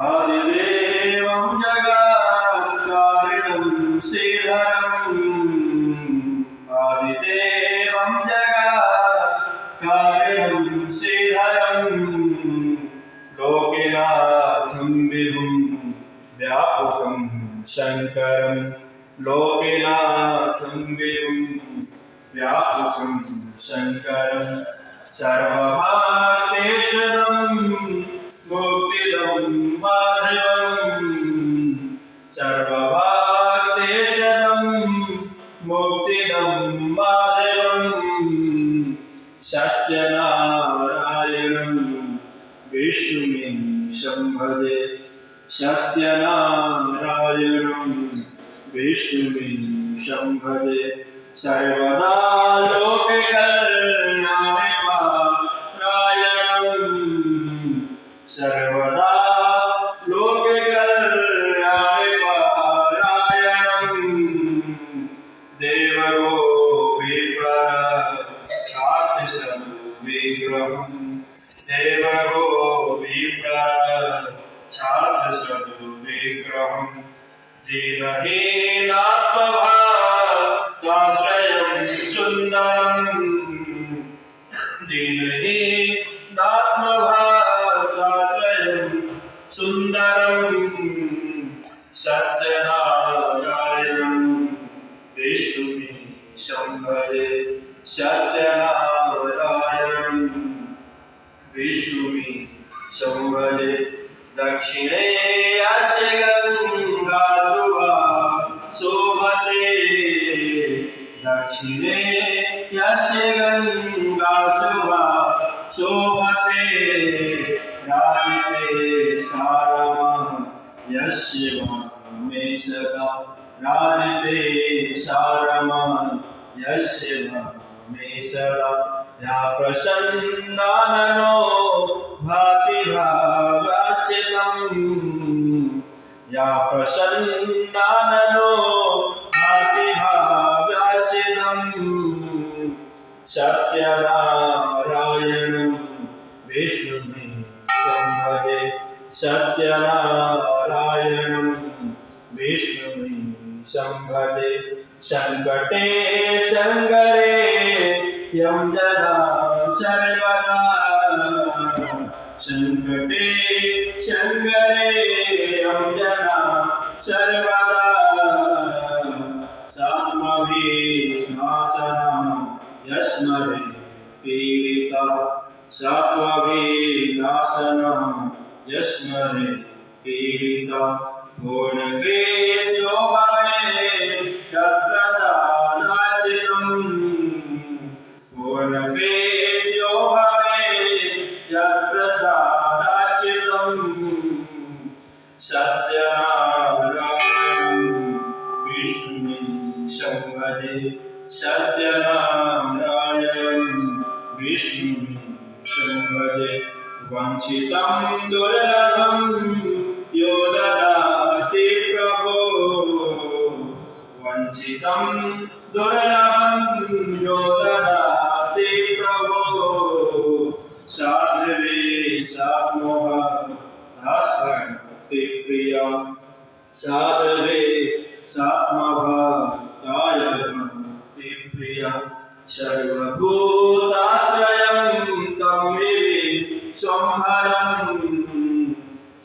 आदिदेवं जगत्कारणं श्रीधरम् आदिदेवं जगत्कारणं श्रीधरम् लोकनाथं विभुं व्यापकं शङ्करं लोकनाथं विभुं व्यापकं शङ्करं सर्वभागेश्वरं मुक्तिदं माधवं सर्वभागेश्वरं मुक्तिदं माधवं सत्यनारायणं विष्णुमीशं भजे सत्यनारायणं विष्णुमीशं भजे सर्वदा लोककल्याणे पारायणं सर्वदा लोककल्याणे पारायणं देवगोपीप्रसादं विग्रहं देवगोपीप्रसादं विग्रहं दीनहीनात्मभागाश्रयं सुन्दरं दीनहीनात्मभागाश्रयं सुन्दरं सत्यनारायणं विष्णुमीशं भजे सत्यनारायणं विष्णुमीशं भजे दक्षिणे यस्य गङ्गा शोभते दक्षिणे यस्य गङ्गा शोभते राजते सारमा यस्य वामेशगा राजते सारमा यस्य वामेशगा या प्रसन्नाननो भाति भावास्यतम् या प्रसन्नाननो भाति भावास्यतम् सत्यनारायणं विष्णुमीशं भजे सत्यनारायणं विष्णुमीशं भजे संकटे संगरे यं जना सर्वदा संकटे संगरे यं जना सर्वदा सात्मविनाशनं यस्मरे पीडिता सात्मविनाशनं यस्मरे पीडिता पूर्णकृत्यो भवेत् तत्प्रसादार्चितम् पूर्णकृत्यो भवेत् यत्प्रसादार्चितम् सत्यनारायणं विष्णुमीशं भजे सत्यनारायणं विष्णुमीशं भजे वञ्चितं दुर्लभं यो ददाति प्रभो वञ्चितं दुर्लभं यो ददाति प्रभो साध्वे सात्मभक्तास्त्वं प्रिया साध्वे सात्मभक्ताय भक्ति प्रिया सर्वभूताश्रयं तं विश्वम्भरं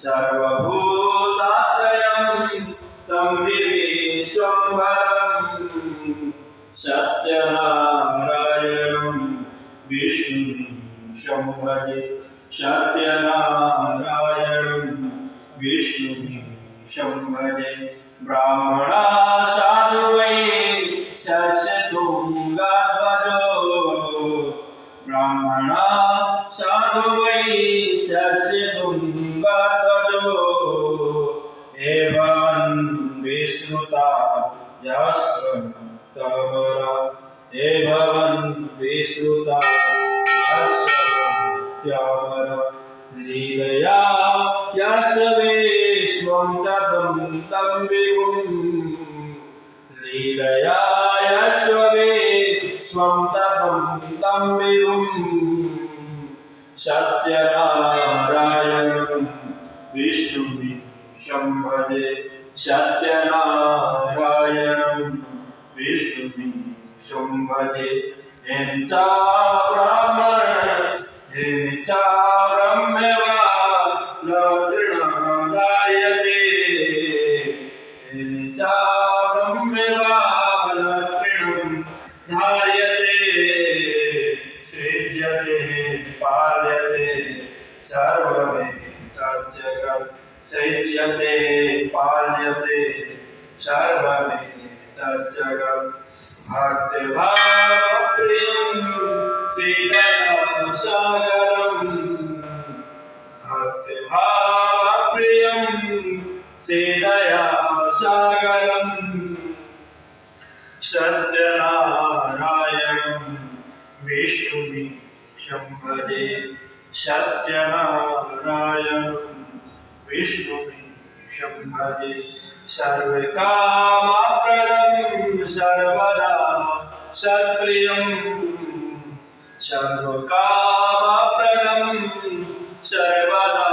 सर्वभूताश्रयं तं विश्वम्भरं सत्यनारायणं विष्णुमीशं भजे सत्यनारायणं विष्णुमीशं भजे ब्राह्मणा साधु वै सस्यतुङ्गध्वजो ब्राह्मणा साधु वै सस्यतुङ्गध्वजो एवं विश्रुता यस्त्वमरा एवं विश्रुता यस्त्वमरा लीलया यस्य विश्वं ततं तं विभुं लीलया यस्य विश्वं ततं तं विभुं सत्यनारायणं विष्णु शंभजे सत्यनारायणं विष्णुं शंभजे हेंचा ब्राह्मण हेंचा ब्रह्मवा लतृणादायते हेंचा ब्रह्मवा लतृणं धार्यते सृज्यते पाल्यते सर्वमेतज्जगत् सृज्यते पाल्यते सर्वमेतज्जगत् भक्तिभावप्रियं श्रीदयासागरम् भक्तिभावप्रियं श्रीदयासागरम् सत्यनारायणं विष्णुं शंभजे सत्यनारायणं विष्णुं शंभजे सर्वकामप्रदं सर्वदा सत्प्रियं सर्वकामप्रदं सर्वदा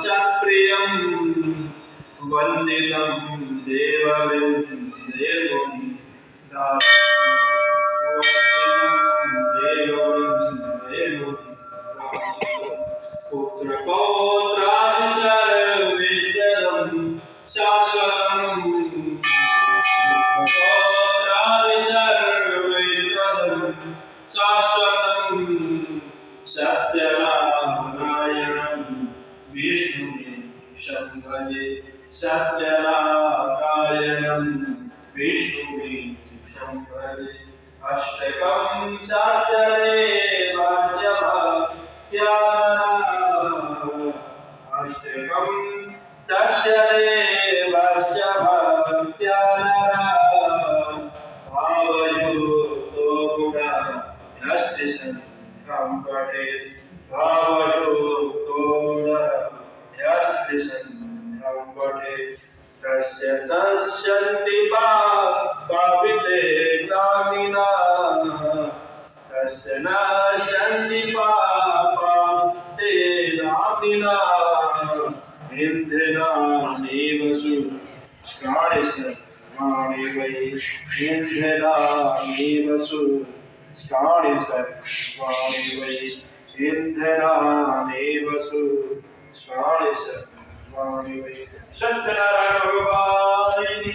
सत्प्रियं वन्दितं देववन्द्देवं पुत्रपौत्रादिसर्वेदं शाश्वतं पुत्रपौत्रादिसर्वेदं शाश्वतं सत्यनारायणं विष्णुं शंभजे सत्यनारायणं विष्णुं शंभजे अष्टकं साचरे अष्टकं सत्यरे वर्षभक्त्या भावयुक्तो गुणा यस्ति सन्तं पठेत् भावयुक्तो गुणा यस्ति सन्तं पठेत् तस्य सस्यन्ति पापिते ग्रामिणा तस्य नाशन्ति पापा ते ग्रामिणा इन्धनानीवसु स्काणिसर्वाणि वै इन्धनानीवसु स्काणिसर्वाणि वै इन्धनानीवसु स्काणिसर्वाणि वै सत्यनारायण भगवान की